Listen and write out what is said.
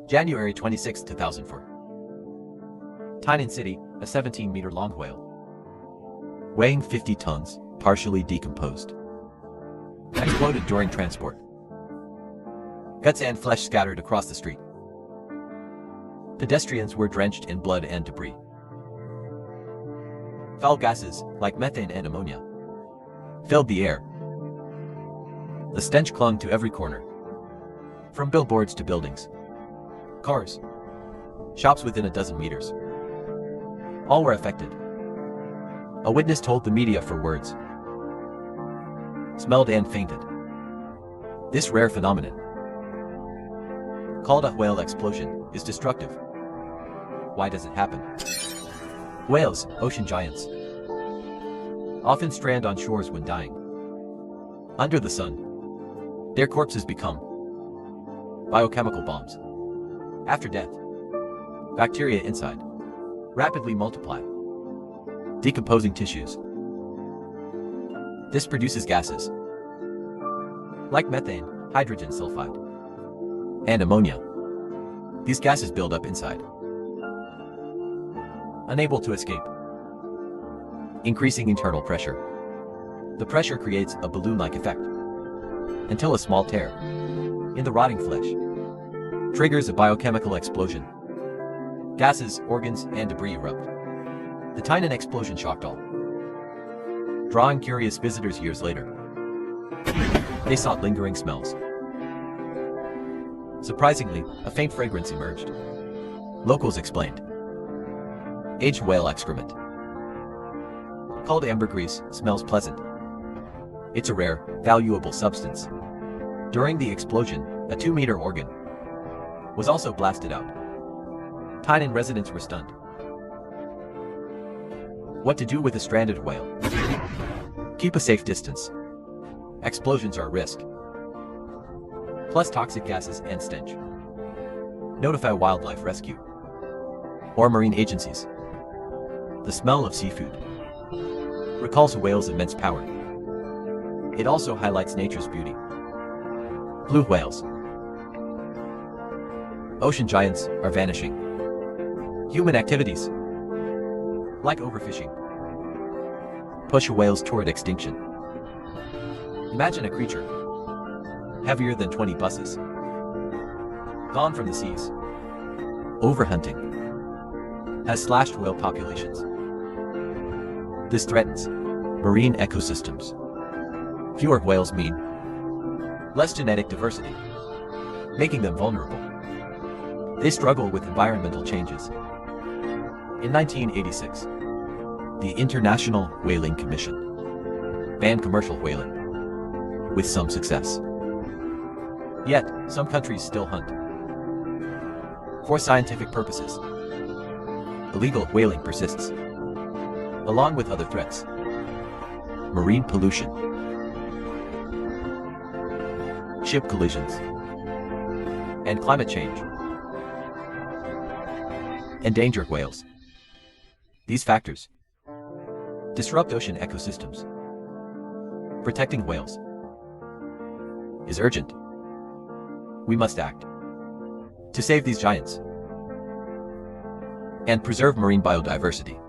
January 26, 2004. Tainan City, a 17-meter-long whale. Weighing 50 tons, partially decomposed. Exploded during transport. Guts and flesh scattered across the street. Pedestrians were drenched in blood and debris. Foul gases, like methane and ammonia, filled the air. The stench clung to every corner, from billboards to buildings, cars, shops within a dozen meters. All were affected. A witness told the media for words. Smelled and fainted. This rare phenomenon, called a whale explosion, is destructive. Why does it happen? Whales, ocean giants, often strand on shores when dying. Under the sun, their corpses become biochemical bombs. After death, bacteria inside rapidly multiply, decomposing tissues. This produces gases like methane, hydrogen sulfide, and ammonia. These gases build up inside, unable to escape, increasing internal pressure. The pressure creates a balloon-like effect until a small tear in the rotting flesh triggers a biochemical explosion. Gases, organs, and debris erupt. The Tainan explosion shocked all, drawing curious visitors years later. They sought lingering smells. Surprisingly, a faint fragrance emerged. Locals explained. Aged whale excrement, called ambergris, smells pleasant. It's a rare, valuable substance. During the explosion, a 2-meter organ was also blasted out. Tainan residents were stunned. What to do with a stranded whale? Keep a safe distance. Explosions are a risk, plus toxic gases and stench. Notify wildlife rescue or marine agencies. The smell of seafood recalls a whale's immense power. It also highlights nature's beauty. Blue whales. Ocean giants are vanishing. Human activities, like overfishing, push whales toward extinction. Imagine a creature heavier than 20 buses, gone from the seas. Overhunting has slashed whale populations. This threatens marine ecosystems. Fewer whales mean less genetic diversity, making them vulnerable. They struggle with environmental changes. In 1986, the International Whaling Commission banned commercial whaling, with some success. Yet, some countries still hunt for scientific purposes. Illegal whaling persists, along with other threats. Marine pollution, ship collisions, and climate change endanger whales. These factors disrupt ocean ecosystems. Protecting whales is urgent. We must act to save these giants and preserve marine biodiversity.